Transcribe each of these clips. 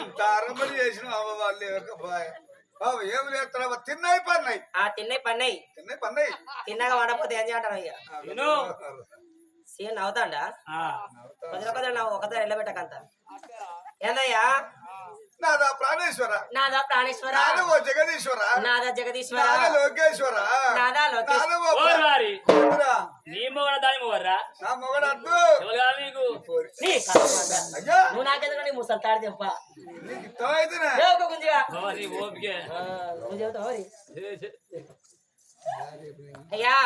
ఇంత అరమడి చేసిన వాళ్ళు ఏం లేదు తిన్నాయి పన్నాయి తిన్నాయి పన్నాయి తిన్నాయి పన్నాయి తిన్నాక వాడకపోతే ఏం చేయంటాను ఇక సీన్ అవుతాండా ఒకసారి వెళ్ళబెట్టకంత ఏందయ్యా నాదా ప్రాణేశ్వర నాదా ప్రాణేశ్వర జగదీశ్వర నాదా జగదీశ్వర లోకేశ్వర నాదా నీ మొగడ దాని మొగరా నా మొగడద్దు నువ్వు నాకెందుకు నీ ముసలి తాడు తెంప అయ్యా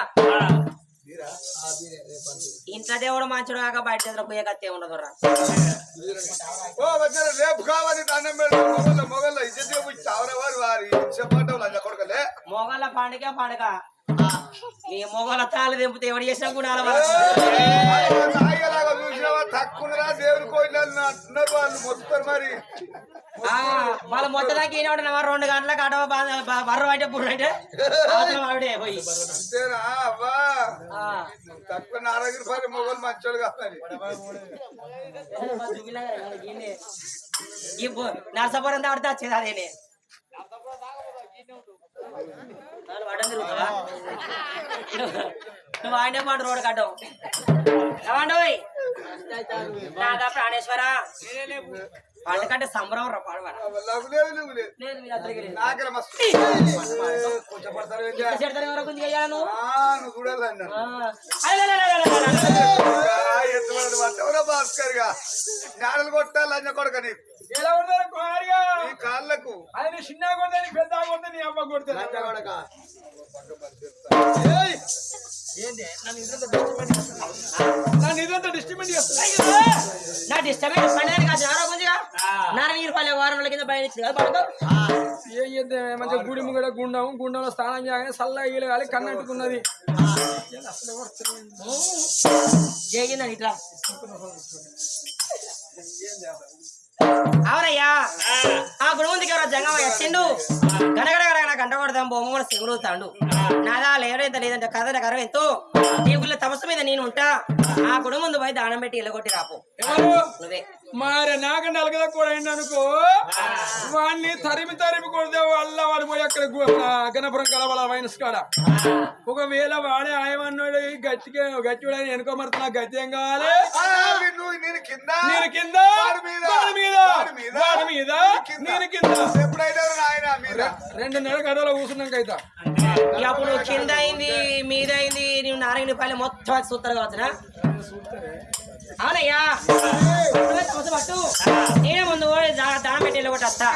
ఇంట్లో దేవుడు మంచుడు కాక బయట పోయే కత్తే ఉండదు రేపు కావాలి మొగళ్ళ మొగళ్ళ పండుగ పండుగ నీ మొగల తాళ్ళు తెంపితే ఎవడు చేసినా గుణాల తక్కువరా దేవుని కోయిలు అంటున్నారు వాళ్ళు మొత్తం మరి వాళ్ళ మొత్తం దాకా ఈయన 2 గంటలకు అడవ బర్ర అంటే బుర్ర అంటే ఆవిడే పోయి అవ్వా తక్కువ 4 రూపాయలు మొగలు మంచోళ్ళు కావాలి నరసాపురం దాడితే వచ్చేది అదేనే నువ్వు ఆయన మాట రోడ్డు కట్టవు ఏమండోయ్ నాదా ప్రాణేశ్వర పండుకంటే సంబరం రా పాడవాడు భాస్కర్ గా నాడలు కొట్టాలి అన్న కొడకని కాళ్ళకు ఆయన చిన్న కొడతాని పెద్ద కొడితే నీ అమ్మ కొడితే నా డిస్టర్బెన్స్ పండుగ కాదు ఆరోగ్యంగా 4 రూపాయల వారం కింద బయట ఏం చేద్దాం మంచిగా గుడి ముంగడ గుండంలో స్నానం చేయగానే సల్లగా గీలగాలి కన్నట్టుకున్నది జరిగిందని ఇట్లా అవునయ్యా ఆ గుణవంతికి ఎవరో జంగమయ్య వచ్చిండు గడగడ గంట కొడతాం బొమ్మ కూడా సిగురుతాడు నాదా లేదంత లేదంటే కథ కరం ఎంతో నీ గుళ్ళ తమస్సు మీద నేను ఉంటా ఆ గుడి ముందు పోయి దానం పెట్టి ఇళ్ళగొట్టి రాపు నువ్వే మరి నాకంటే అలగదా కూడా అనుకో వాడిని తరిమి కొడితే వాళ్ళ వాడు పోయి అక్కడ గణపురం కలవాల వైనస్ కాడ ఒకవేళ వాడే ఆయమన్నాడు గట్టివాడని వెనుకోమరుతున్నా గట్టి ఏం కావాలి నేను కింద నేను కింద ఎప్పుడైతే 2 నెలల గడవలో కూర్చున్నాక అయితే అప్పుడు కింద అయింది మీద అయింది నువ్వు 4 రూపాయలు మొత్తం సూత్తరు కావచ్చునా అవునయ్యా పట్టు నేనే ముందు దానం పెట్టి ఒకటి వస్తా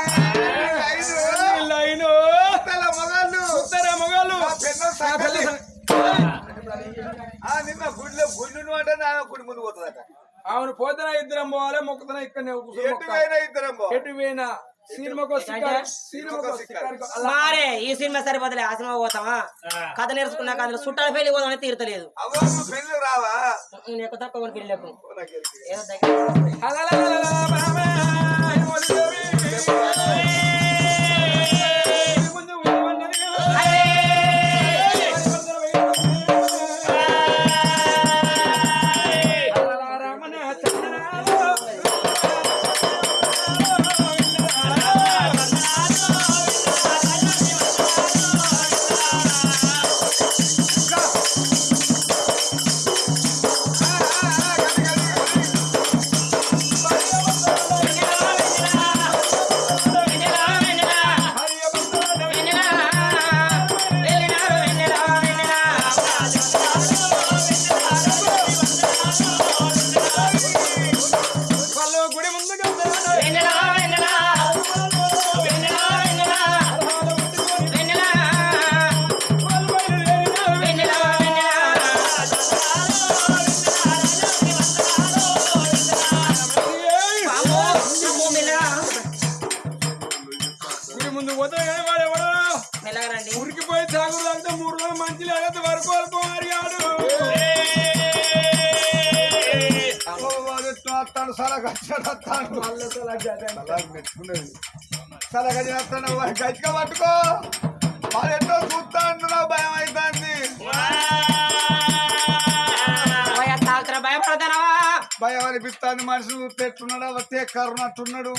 నిన్న గుడ్లు అంటే గుడి ముందు పోతుందట అవును పోతున్నా ఇద్దరం పోవాలి మొక్కుతున్నా ఇక్కడ ఎటు పోయినా మారే ఈ సినిమా సరిపోతలే ఆ సినిమా పోతావా కథ నేర్చుకున్నాక అందులో చుట్టాల పెళ్లి పోదామని తీరతలేదు రావా నీకు తక్కువ పెళ్లికు ఉరికిపోయి తాగుడు అంటే 3 రోజులు మంచి లేకపోతే వరకు గట్టిగా పట్టుకో వాళ్ళు ఎన్నో చూస్తా అంటున్నావు భయం అవుతుంది భయపడతానవా భయం అనిపిస్తాను మనిషి పెట్టున్నాడు వస్తే కరుణట్టున్నాడు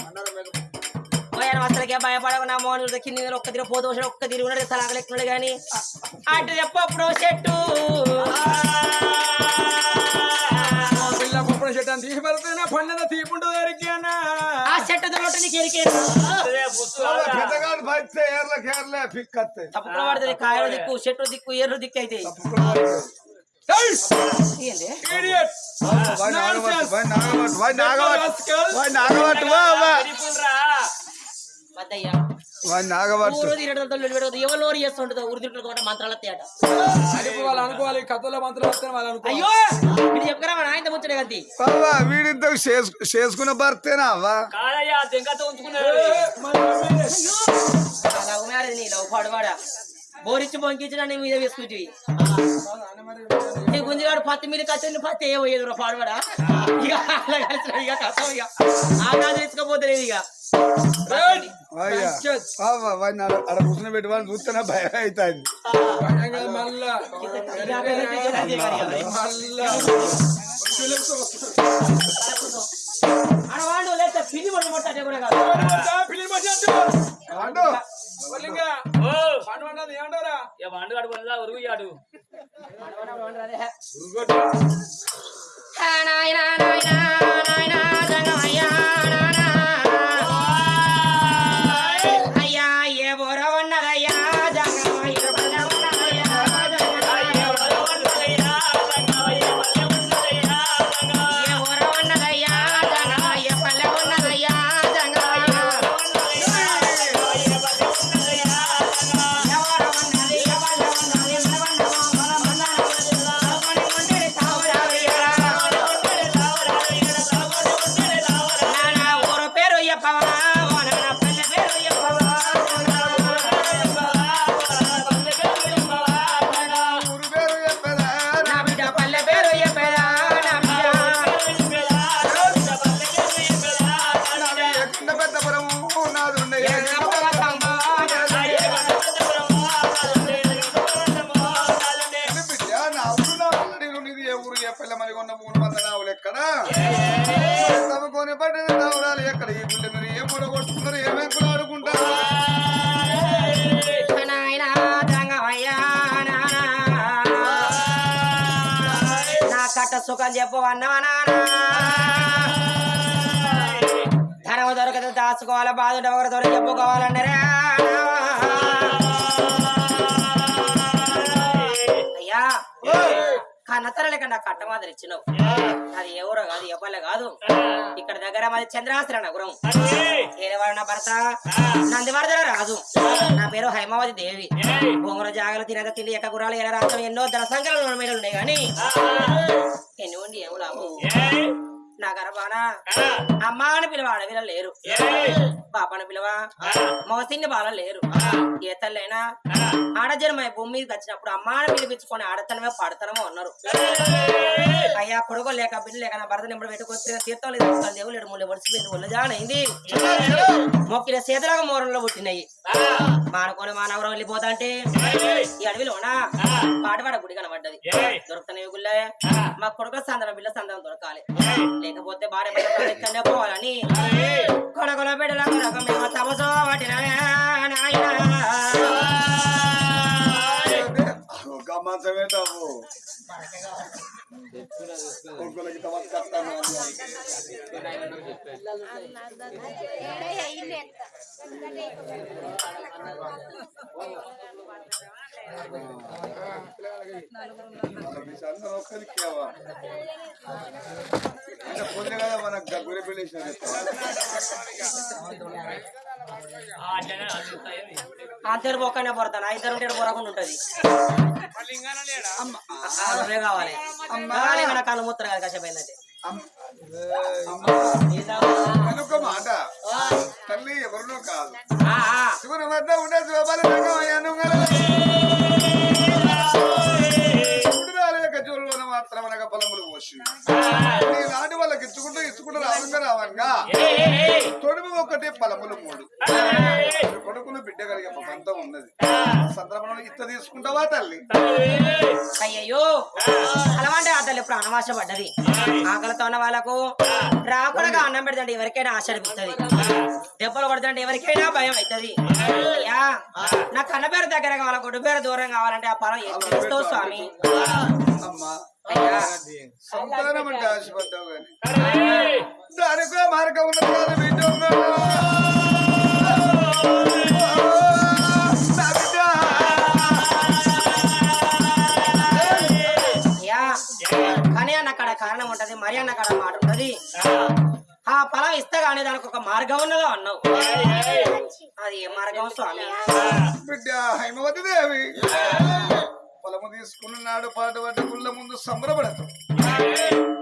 ఆయన వస్తలకే భయపడకు నా మోహన్ కింది ఒక్క తిరిగి పోతూ ఒక్క తిరిగి ఉన్నాడు తలాగలెక్కున్నాడు కానీ అటు చెప్పప్పుడు చెట్టు పిల్ల పప్పున చెట్టు అని తీసి పెడితేనా పండుగ తీపుంటుంది ఎరికేనా ఆ చెట్టు దొరకటి నీకు ఎరికేరు పెద్దగాడు భరిస్తే ఏర్లే పిక్కత్తే తప్పుకుల పడుతుంది కాయలు దిక్కు చెట్టు దిక్కు ఎర్రు దిక్కు అయితే ఏంది మద్దయ్యా నాగబట్టు ఎవరు చేస్తుంటుందో ఉరిదిట్లు మంత్రాలు తేట అనుకోవాలి అనుకోవాలి కథలో మంత్రులు వస్తే వాళ్ళు అనుకో అయ్యో ఇది చెప్పరా మన ఆయన ముచ్చడే కత్తి వీడింత చేసుకున్న భర్తేనా అవ్వా లవ్ మ్యారేజ్ నీ లవ్ పడవాడా బోరిచ్చి బొంకించిన నీ మీద వేసుకుంటే నీ గుంజిగాడు పత్తి మీద కత్తి పత్తి ఏ పోయేది పాడవాడా ఇక అట్లా కలిసిన ఇక కథం ఇక ఆకాశం తెచ్చుకోపోతలేదు ఇక అక్కడ కూర్చుని పెట్టుకోవాలని చూస్తేనే భయం అవుతుంది అడవాడు లేదా పిల్లి పడి పట్టే కూడా కాదు అయ్యా ఏ బోర ఉన్నదయ్యా సుఖం చెప్పు అన్నవా నాన్న ధనము దొరకదు దాచుకోవాలి బాధ ఒకరి దొరికి చెప్పుకోవాలన్నారా అయ్యా కన్నతరలే కన్నా కట్ట మాదిరి ఇచ్చినావు అది ఎవరో కాదు ఎవరు కాదు ఇక్కడ దగ్గర మాది చంద్రాస్త్ర నగరం ఏదేవాడు నా భర్త నందివర్ధన రాజు నా పేరు హైమావతి దేవి బొంగుల జాగలు తినక తిండి ఎక్క గురాలు ఎలా రాష్ట్రం ఎన్నో ధన సంఖ్యలు మీద ఉన్నాయి కానీ ఎన్ని ఉండి ఏమో లాభం నా గర్భాన అమ్మ అని పిలవ అడవిలో లేరు పాపని పిలవ మోసిన్ని బాల లేరు ఏ తల్లైనా ఆడజనమై భూమి మీదకి వచ్చినప్పుడు అమ్మాని పిలిపించుకొని ఆడతనమే పడతనమో అన్నారు అయ్యా కొడుకు లేక బిడ్డ లేక నా భర్త నింపడు పెట్టుకొచ్చిన తీర్థం లేదు దేవుడు లేడు ముళ్ళు వడిచిపోయింది ఒళ్ళు జానైంది మొక్కిన చేతులకు మోరంలో పుట్టినాయి మానుకొని మానవరం వెళ్ళిపోతా అంటే ఈ అడవిలోనా పాటపాడ గుడి కనబడ్డది దొరుకుతున్నాయి గుళ్ళే మా కొడుకు సందనం బిడ్డ సందనం దొరకాలి లేకపోతే భార్య బిడ్డ పోవాలని కొడకొల బిడ్డలకు రకమేమో తమసో పట్టిన గమ్మసమేటావు పొందే కదా మనకు గురి పెళ్ళేసిన అంతేరు బొక్కనే పడతాను ఇద్దరు ఉంటే పొరకుండా ఉంటది కావాలి మన కాళ్ళు మూత్రం కాదు కష్టమైందంటే ఒక మాట తల్లి ఎవరినో కాదు శివుని వద్ద ఉండే శివబాల గజుల్లోన మాత్రం అనగా పొలములు పోసి నాటి వాళ్ళకి ఇచ్చుకుంటూ రావంగా తొడుము ఒకటి పొలములు 3 కొడుకులు బిడ్డ కలిగే పంతం ఉన్నది సందర్భంలో ఇత్త తీసుకుంటావా తల్లి అయ్యయ్యో అలవాంటి ఆ తల్లి ఇప్పుడు అనవాస పడ్డది ఆకలితో ఉన్న వాళ్ళకు రాకుండా అన్నం పెడతండి ఎవరికైనా ఆశ అనిపిస్తుంది దెబ్బలు కొడుతుంటే ఎవరికైనా భయం అవుతుంది అయ్యా నా కన్న పేరు దగ్గర కావాలి గుడ్డు పేరు దూరం కావాలంటే ఆ పొలం ఎత్తుతో స్వామి అమ్మా అయ్యా సంతానం అంటే ఆశపడ్డావు కానీ దానికో మార్గం ఉన్నది కాదు బిడ్డ నా బిడ్డ. అయ్యా కానీ అన్న కాడ కారణం ఉంటది మరి అన్న కాడ మాట ఉంటది ఆ పొలం ఇస్తే గానీ దానికి ఒక మార్గం ఉన్నదో అన్నావు అది ఏ మార్గం స్వామి బిడ్డ హైమవతి దేవి పొలము తీసుకున్నాడు పాటు పడ్డ గుళ్ళ ముందు సంబరపడతాం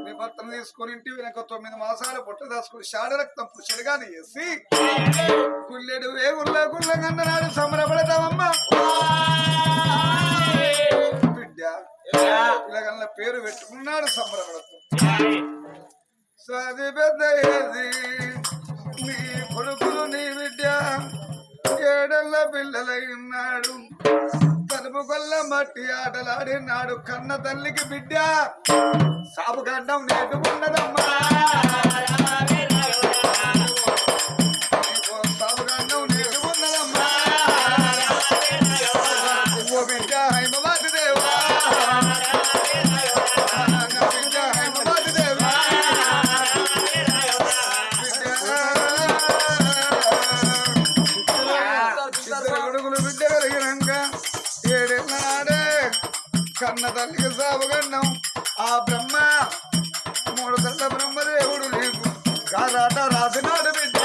నీ భర్తను తీసుకుని ఇంటి వెనక 9 మాసాల పొట్ట దాచుకుని షాడ రక్తం పుషడిగాని వేసి గుళ్ళెడు వేగుళ్ళ గుళ్ళగన్ననాడు సంబరపడతామమ్మా బిడ్డ పిల్లగల్ల పేరు పెట్టుకున్నాడు సంబరపడతాం సది పెద్ద ఏది నీ కొడుకులు నీ బిడ్డ 7 పిల్లలై ఉన్నాడు తలుపు కొల్ల మట్టి ఆటలాడినాడు కన్న తల్లికి బిడ్డ సాపు గడ్డం నేర్చుకున్నదమ్మా సాపు గడ్డం నేర్చుకున్నదమ్మా ఓ బిడ్డ హైమవాది దేవా బిడ్డ హైమవాది దేవా కొడుకులు బిడ్డ కలిగినాక 7 నాడే కన్న తల్లికి సాగుగన్నాం ఆ బ్రహ్మ 3 కళ్ళ బ్రహ్మదేవుడు నీకు కారాట రాసినాడు బిడ్డ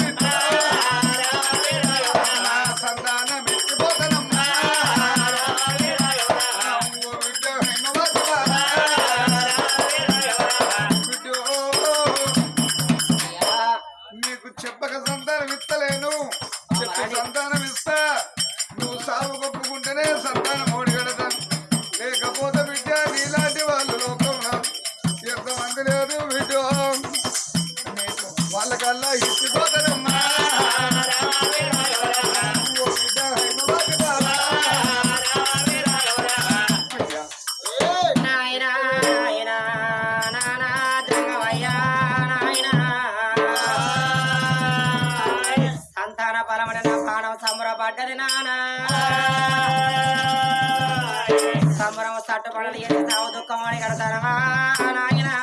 బిడ్డ నా సంతానం ఎత్తిపోతానమ్మా బిడ్డ నీకు చెప్పక సంతానం ఇస్తలేను చెప్పి సంతానం ఇస్తా నువ్వు సాగు కొప్పుకుంటేనే సంతానం ఓడిగడతాను లేకపోతే బిడ్డ నీలాంటి వాళ్ళు లోకంలో ఎంతమంది లేదు బిడ్డ నీకు వాళ్ళకల్లా ఇచ్చిపోతానమ్మా ఓ బిడ్డ హైమవాది బాబా. బిడ్డ నాయనా నాయనా నానా జంగమయ్యా నాయనా సంతాన బలమన నా ప్రాణం సంబరపడ్డది నానా సంబరం సట్టుపడలు ఎన్ని సాగు దుఃఖమని కడతారమా నాయనా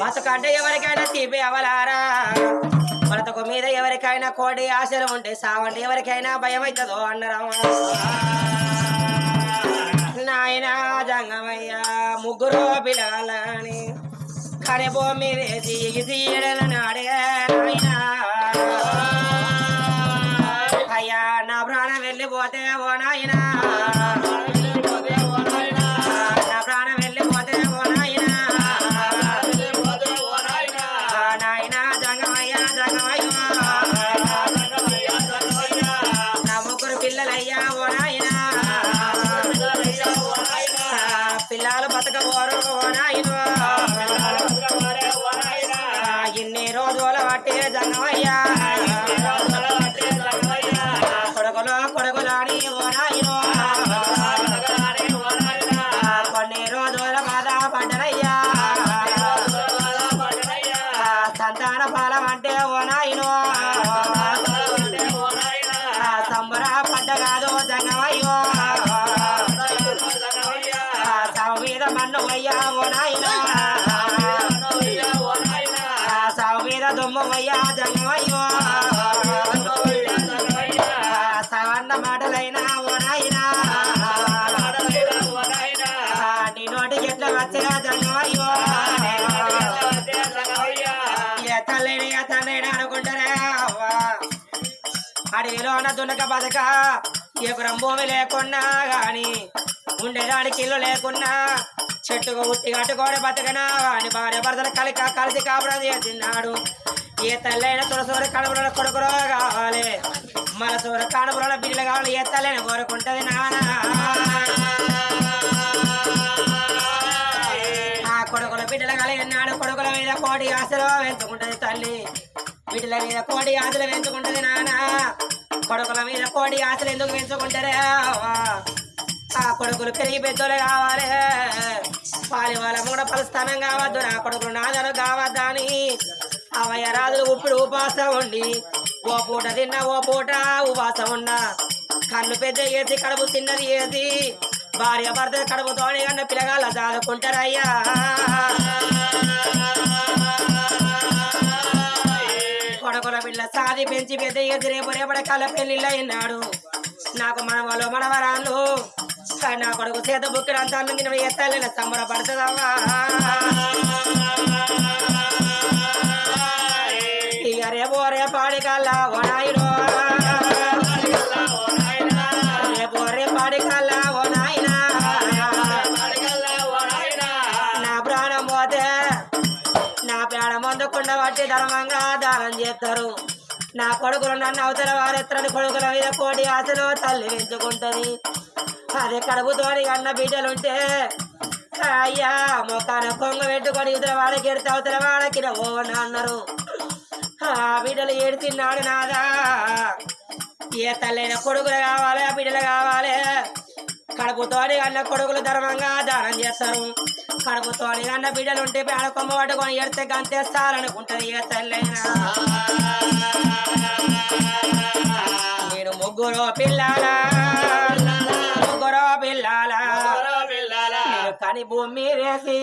బతుకంటే ఎవరికైనా తీపి అవలారా బ్రతుకు మీద ఎవరికైనా కోడి ఆశలు ఉంటే సావంటే ఎవరికైనా భయం అవుతుందో అన్నరమ్మా నాయన జంగమయ్య 3 పిల్లలని కని భూమి నాడే నాయనా అయ్యా నా ప్రాణం వెళ్ళిపోతే ఓ నాయనా నా ప్రాణం వెళ్ళిపోతే ఓ నాయనా నాయనా జంగమయ్య జంగమయ్య నా 3 పిల్లలయ్యా ఓ నాయనా పిల్లలు బతకబోరు ఓ నాయనా ఇన్ని రోజుల బట్టి జంగమయ్యా కొడుకులాని ఓ నాయనో కొన్ని రోజుల బాధ పడ్డనయ్యా సంతాన ఫలం అంటే ఓ నాయనో సంబర పడ్డ కాదు జంగమయ్యో సాగు మీద మన్ను అయ్యా ఓ నాయనా సాగు మీద దుమ్ము అయ్యా జంగమయ్యో సవన్న మాటలైనా ఓ నాయనా నీ నోటికి ఎట్లా వచ్చినా జంగమయ్యో ఎత్తలేని ఎత్తలేని అనుకుంటారే అవ్వా అడవిలో ఉన్న దున్నక బతక ఎకరం భూమి లేకున్నా గాని ఉండేదానికి ఇల్లు లేకున్నా చెట్టుకు ఉట్టి కట్టుకోని బతకనా అని భార్య భర్తలు కలిసి కాపురం చేస్తున్నాడు ఏ తల్లైన తులసూరి కడుపుల కొడుకులో కావాలి మన సూర కడుపుల బిడ్డలు కావాలి ఏ తల్లైన కోరుకుంటది నానా ఆ కొడుకులు బిడ్డల కలిగినాడు కొడుకుల మీద కోటి ఆశలు పెంచుకుంటది తల్లి బిడ్డల మీద కోటి ఆశలు పెంచుకుంటది నాన్న కొడుకుల మీద కోటి ఆశలు ఎందుకు పెంచుకుంటారే ఆ కొడుకులు పెరిగి పెద్దోళ్ళు కావాలి పాలి వాళ్ళ కూడా పలుస్థానం కావద్దు నా కొడుకులు నాదను కావద్దా అని అవయ్య రాజులు ఉప్పుడు ఉపాసం ఉండి ఓ పూట తిన్నా ఓ పూట ఉపాసం ఉన్నా కళ్ళు పెద్ద వేసి కడుపు తిన్నది వేసి భార్య భర్త కడుపుతోని కన్నా పిల్లగాళ్ళ దాదుకుంటారయ్యా కొడుకుల పిల్ల సాది పెంచి పెద్ద వేసి రేపు రేపటి కళ్ళ పెళ్లిళ్ళు అయినాడు నాకు మనవలు మనవరాళ్ళు నా కొడుకు చేత బుక్కిడు అంత అన్నం ఎత్తాలి సంబరపడుతుందమ్మా ఇక రేపు రేపాడి కల్లా ఓ నాయుడు రేపు రేపాడి కల్లా ఓ నాయనా నా ప్రాణం పోతే నా ప్రాణం అందుకుండా బట్టి ధర్మంగా దానం చేస్తారు నా కొడుకులు నన్ను అవతల వారెత్తని కొడుకుల మీద కోటి ఆశలు తల్లి పెంచుకుంటది అదే కడుపుతోని అన్న బిడ్డలుంటే అయ్యా మొక్కన కొంగ పెట్టుకొని ఇతర వాడికి ఎడితే అవతల వాడకి ఓ అన్నారు ఆ బిడ్డలు ఏడుతున్నాడు నాదా ఏ తల్లైన కొడుకులు కావాలి ఆ బిడ్డలు కావాలి కడుపుతోని అన్న కొడుకులు ధర్మంగా దానం చేస్తారు కడుపుతోని అన్న బిడ్డలు ఉంటే పేడ కొమ్మ పట్టుకొని ఎడితే గంతేస్తారనుకుంటది ఏ తల్లైనా నేను ముగ్గురు పిల్లాలా కని భూమి రేసి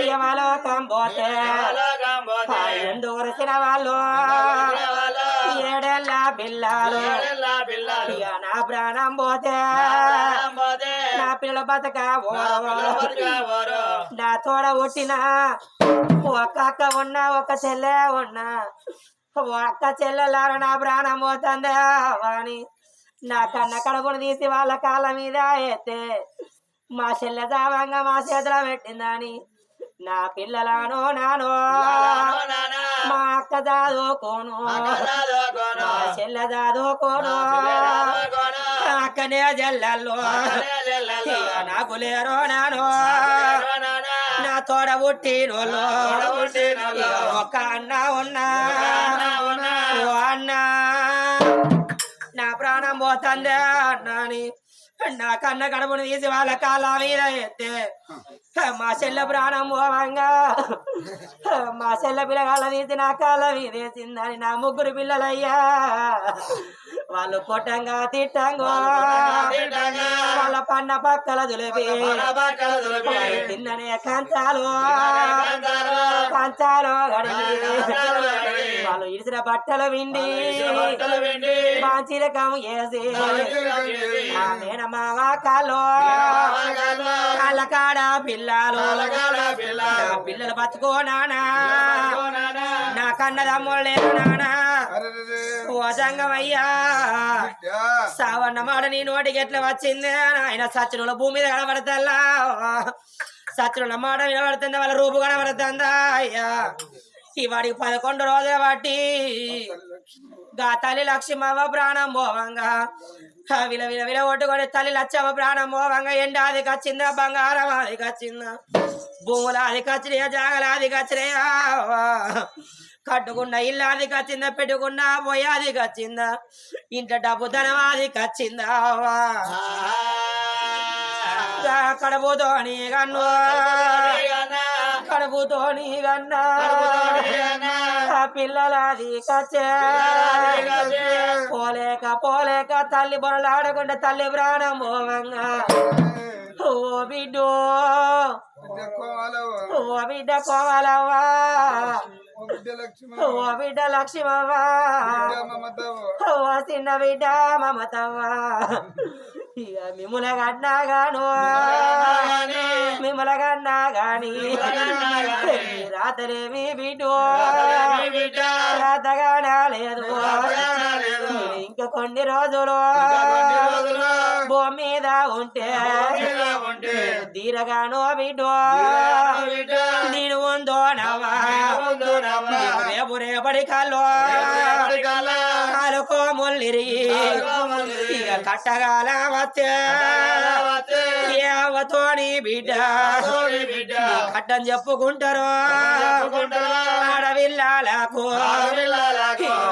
యమలోకం పోతే ఎందు వరసిన వాళ్ళు ఏడెల్లా పిల్లలు నా ప్రాణం పోతే నా పిల్లల బతక నా తోడ పుట్టిన ఒక అక్క ఉన్నా ఒక చెల్లె ఉన్నా అక్క చెల్లెలార నా ప్రాణం పోతుంది అని నా కన్న కడుపును తీసి వాళ్ళ కాళ్ళ మీద ఎత్తే మా చెల్లె దావంగా మా చేతిలో పెట్టిందని నా పిల్లలను నానో మా అక్క దాదుకోను మా చెల్లె దాదుకోను అక్కనే జల్లల్లో నాకు లేరో నానో నా తోడ పుట్టినోళ్ళు ఒక అన్న ఉన్నా ఓ అన్నా నా ప్రాణం పోతుందే అన్నాని నా కన్న కడుపును తీసి వాళ్ళ కాళ్ళ మీద ఎత్తే మా చెల్లె ప్రాణం పోవంగా మా చెల్లె పిల్లగాళ్ళ తీసి నా కాళ్ళ మీద వేసిందని నా ముగ్గురు పిల్లలయ్యా వాళ్ళు కొట్టంగా తిట్టంగా వాళ్ళ పన్న పక్కల దులిపి తిన్ననే కంచాలు గడిగి వాళ్ళు ఇడిసిన బట్టలు విండి బాంచిరకం వేసి ఆ మేనమావ కాలో కాళ్ళ కాడ పిల్లలు పిల్లలు బతుకో నానా నా కన్నదమ్ముడు లేరు నానా ఓ జంగమయ్యా సావన్న మాట నీ నోటికి ఎట్లా వచ్చింది ఆయన సచ్చుల భూమి మీద కనబడతల్లా సచ్చుల మాట వినబడుతుంది వాళ్ళ రూపు కనబడుతుందా అయ్యా ఈ వాడికి 11 రోజుల బట్టి గా తల్లి లక్ష్మమ్మ ప్రాణం పోవంగా విల విల విల ఒట్టుకొని తల్లి లచ్చమ్మ ప్రాణం పోవంగా ఎండాది కచ్చిందా బంగారం అది కచ్చిందా భూముల అది కచ్చినాయా జాగల అది కచ్చినాయా కట్టుకున్న ఇల్లాది కచ్చిందా పెట్టుకున్న పోయాది కచ్చిందా ఇంట్లో డబ్బు ధనం అది కచ్చిందా కడుపుతోని గన్ను కడుపుతోని గన్నా పిల్లలది కచ్చే పోలేక తల్లి బొరలాడకుండా తల్లి ప్రాణం పోవంగా ఓ బిడ్డో ఓ బిడ్డ కోవాలవ్వా ఓ బిడ్డ లక్ష్మవ్వా ఓ చిన్న బిడ్డ మమతవ్వా ఇక మిమ్మల కన్నాగాను మిమ్మల కన్నా గాని రాతలేవి బిడ్డో రాతగానా లేదు ఇంకా కొన్ని రోజులు భూమి మీద ఉంటే దీరగాను బిడ్డో నేను ఉందో నవ్వా రేపు రేపటి కాల్లో కాలుకో ముల్లిరి ఇక కట్టగాల వస్తే ఏ అవ్వతోని బిడ్డ కట్టం చెప్పుకుంటారు ఆడవిల్లాలకు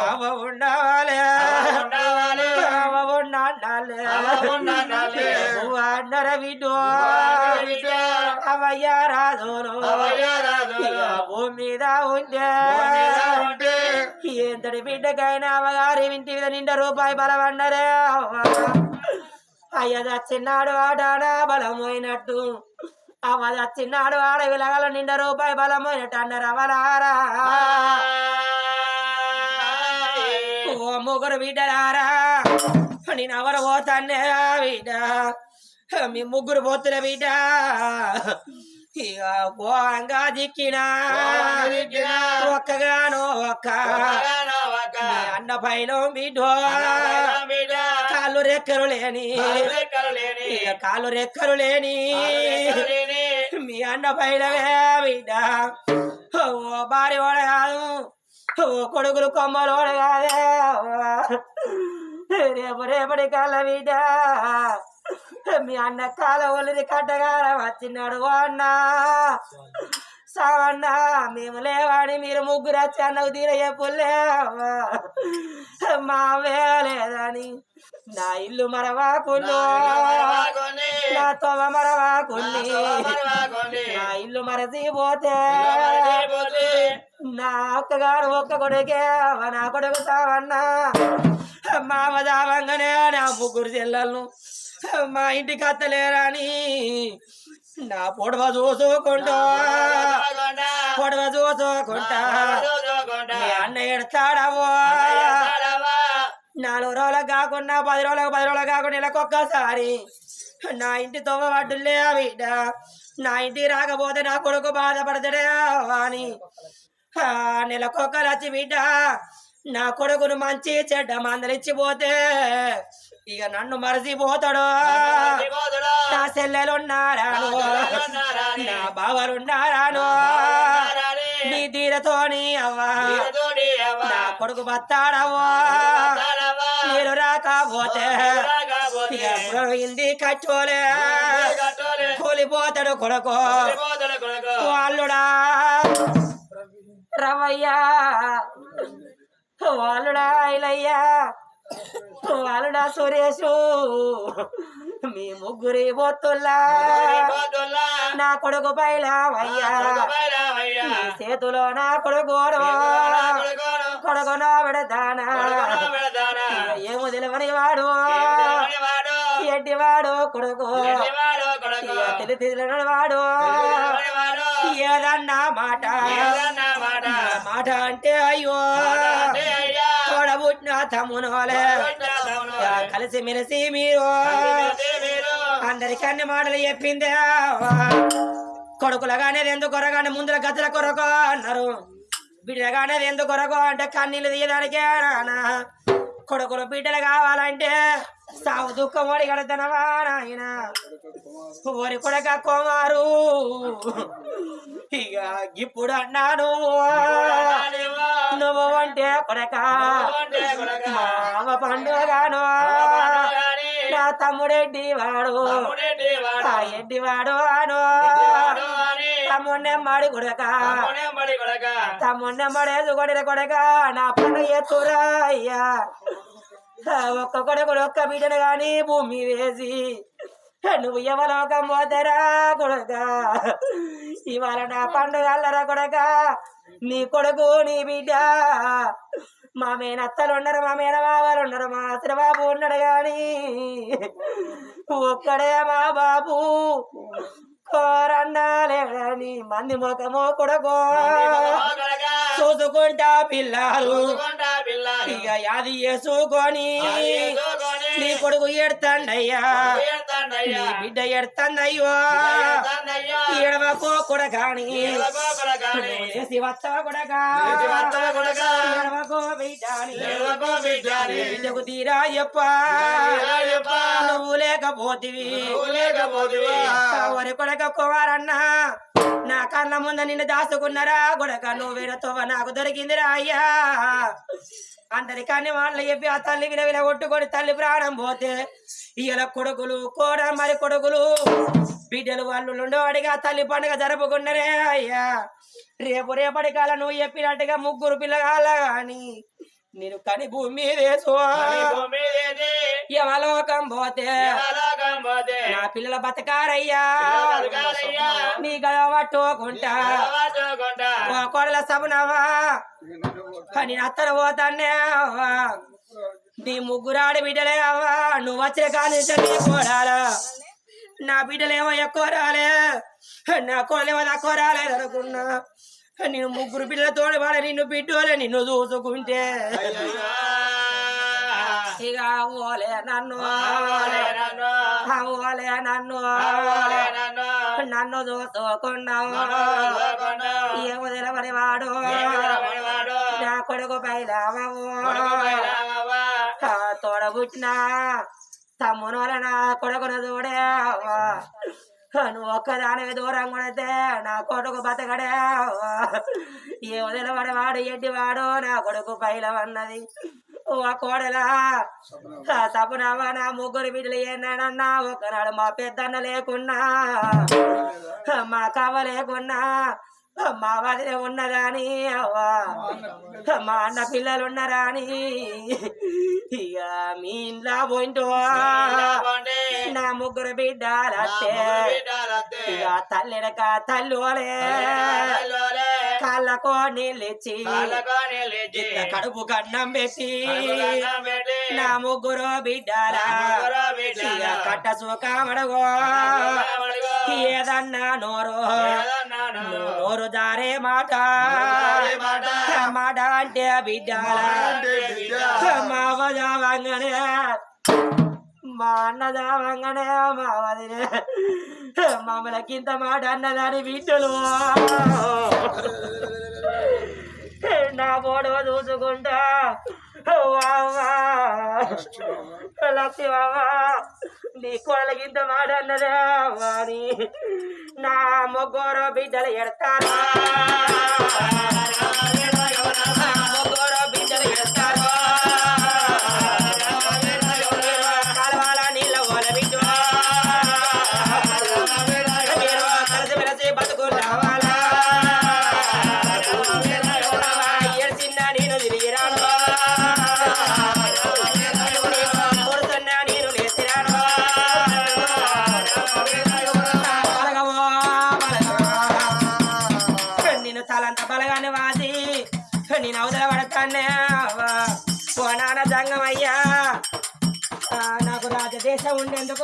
అవ్వ ఉండవాలి అవ్వ ఉండాలి అన్నర బిడ్డు అవయ్యా రాజులు భూమి మీద ఉండే ఎంతటి బిడ్డకైనా అవగారి ఇంటి మీద నిండా రూపాయి బలమన్నరే అయ్య దచ్చిన్నాడు ఆడానా బలమైనట్టు అవ్వ దచ్చిన్నాడు ఆడ విలగల నిండా రూపాయి బలమైనట్టు అన్నారు అవలారా ఓ ముగ్గురు బిడ్డలారా నేను ఎవరు పోతానే బిడ్డ మీ ముగ్గురు పోతున్న బిడ్డ ఇక పోంగా దిక్కినా ఒక్కగానో ఒక్క అన్న పైన బిడ్డో కాళ్ళు రెక్కలు లేని కాళ్ళు రెక్కలు లేని మీ అన్న పైన బిడ్డ ఓ భార్య ఓడ కాదు ఓ కొడుకులు కొమ్మలు ఓడ కాదే రేపటి కాళ్ళ బిడ్డ మీ అన్న కాల ఒలిది కట్టగాల వచ్చినాడు అన్నా సావన్నా మేము లేవాని మీరు ముగ్గురు వచ్చి అన్నకు తీర చెప్పులేవా మా వేలేదని నా ఇల్లు మరవాకున్నా నా తొవ మరవాకుని నా ఇల్లు మరచిపోతే నా ఒక్కగాడు ఒక్క కొడుకే నా కొడుకు సావన్నా మామ దావంగానే నా ముగ్గురు చెల్లెలను మా ఇంటికి అత్తలేరని నా పొడవ చూసుకుంటా మీ అన్న ఎడతాడవో 4 రోజులకు కాకుండా 10 రోజులకు కాకుండా నెలకొక్కసారి నా ఇంటి తొవ్వ పడ్డులే బిడ్డ నా ఇంటికి రాకపోతే నా కొడుకు బాధపడతాడే అని నెలకొక్కలు వచ్చి బిడ్డ నా కొడుకును మంచి చెడ్డ మందలిచ్చిపోతే ఇక నన్ను మరచిపోతాడు నా చెల్లెలున్నారాను నా బావలున్నారాను నీ తీరతోని అవ్వా నా కొడుకు బతాడవో మీరు రాకపోతే ఇంది కట్టోలే కూలిపోతాడు కొడుకు వాళ్ళుడా రవయ్యా వాళ్ళుడా ఇలయ్యా వాళ్ళుడా సురేషు మీ ముగ్గురి బొత్తుల్లా నా కొడుకు పైలావయ్యా చేతిలో నా కొడుకోడు కొడుకు నా పెడతానా ఏమో తెలివని వాడు ఎడ్డివాడు కొడుకు తెలియని వాడు ఏదన్నా మాట అంటే అయ్యో తోడబుట్టిన తమ్మునోలే కలిసి మెలిసి మీరు అందరికి అన్ని మాటలు చెప్పిందే కొడుకులగానేది ఎందుకు కొరగానే ముందుల గతుల కొరకు అన్నారు బిడ్డగానేది ఎందుకు కొరకు అంటే కన్నీళ్ళు తీయడానికే నానా కొడుకులు బిడ్డలు కావాలంటే సావు దుఃఖం ఓడి కడతనవా నాయన ఓరి కొడక కుమారు ఇక ఇప్పుడు అన్నాను నువ్వు అంటే కొడక మామ పండుగను నా తమ్ముడెడ్డి వాడు ఎడ్డివాడు అను తమ్ముడెమ్మడి కొడక తమ్ముడెమ్మడేసు కొడిన కొడక నా పండుగ ఎత్తురా అయ్యా ఒక్క కొడుకుడు ఒక్క బిడ్డను గాని భూమి వేసి నువ్వు ఎవలోకం పోతారా కొడక ఇవాళ నా పండుగ అల్లరా కొడక నీ కొడుకు నీ బిడ్డ మా మేనత్తలు ఉండరు మా మేనమావారు ఉండరు మా అసరబాబు ఉన్నాడు గాని ఒక్కడే మా బాబు కోరన్నాలేడని మంది ముఖమో కొడుకో చూసుకుంటా పిల్లలు ఇక యాది చేసుకొని నీ కొడుకు ఎడతాండయ్యా నీ బిడ్డ ఎడతాందయ్యో ఎడవకో కొడకాని వస్తావా కొడక ఎడవకో బిడ్డని బిడ్డకు తీరా చెప్ప నువ్వు లేకపోతివి వరి కొడక కుమారన్నా నా కళ్ళ ముంద నిన్ను దాచుకున్నారా కొడక నువ్వు వేరతో నాకు దొరికిందిరా అయ్యా అందరి కానీ వాళ్ళు చెప్పి ఆ తల్లి విలవిల కొట్టుకొని తల్లి ప్రాణం పోతే ఇలా కొడుకులు కూడా మరి కొడుకులు బిడ్డలు వాళ్ళు ఉండవాడిగా తల్లి పండుగ జరుపుకున్నారే అయ్యా రేపటి కాల నువ్వు చెప్పినట్టుగా ముగ్గురు పిల్లగాల గాని నేను కని భూమి యమలోకం పోతే నా పిల్లల బతకారయ్యా నీ గద పట్టుకుంటా కోడల సబునవా అని అత్తన పోతానే నీ ముగ్గురాడి బిడ్డలే అవ్వా నువ్వు వచ్చే కానీ కోడాలా నా బిడ్డలేమో ఎక్కువ రాలే నా కోడలేమో తక్కువ రాలేదు అనుకున్నా నేను ముగ్గురు పిల్లలతో వాడ నిన్ను బిడ్డోలే నిన్ను చూసుకుంటే ఇక ఓలే నన్ను ఓలే నన్ను నన్ను చూసుకున్నావు ఏమో తెలవని వాడు నా కొడుకు పైలామవు తోడబుట్టిన తమ్మును వల్ల నా కొడుకును చూడే నువ్వు ఒక్కదానికి దూరం కొడితే నా కొడుకు బతకడే ఏ వదిలబడి వాడు ఎడ్డివాడు నా కొడుకు పైలవన్నది ఓ కోడలా తప్పునవ్వ నా ముగ్గురు బిడ్డలు ఏనాడన్నా ఒకనాడు మా పెద్దన్న లేకున్నా మా కవ్వ లేకున్నా మా వదిన ఉన్నదాని అవ్వా మా అన్న పిల్లలు ఉన్నారాని ఇక మీ ఇంట్లో పోయింటో నా ముగ్గురు బిడ్డలత్తే ఇక తల్లిడక తల్లులే కాళ్ళకో నీళ్ళిచ్చి కడుపు కన్నం పెట్టి నా ముగ్గురు బిడ్డల ఇక కట్ట సుఖమడగో ఏదన్నా నోరు జారే మాట మాట అంటే బిడ్డల మా అవ్వ జావంగానే మా అన్న జావంగానే మా వదిలే మమ్మలకింత మాట అన్నదాని బిడ్డలు నా ఫోటో చూసుకుంటా లక్ష్మి నీ కొడలకింత మాట అన్నదే అని నా ముగ్గురు బిడ్డలు ఎడతారా ముగ్గురు బిడ్డలు ఎడతారు కాలవాల నీళ్ళ ఓల బిడ్డ మీరు కలిసి మెలిసి బతుకున్నావాలా చిన్న నేను తిరిగిరాను కొడుతున్నా నేను లేచిరాను నేను తలంత బలగానే వాసి నేను అవతల పడతానే ఓ నాన్న జంగమయ్యా నాకు రాజదేశం ఉండేందుకు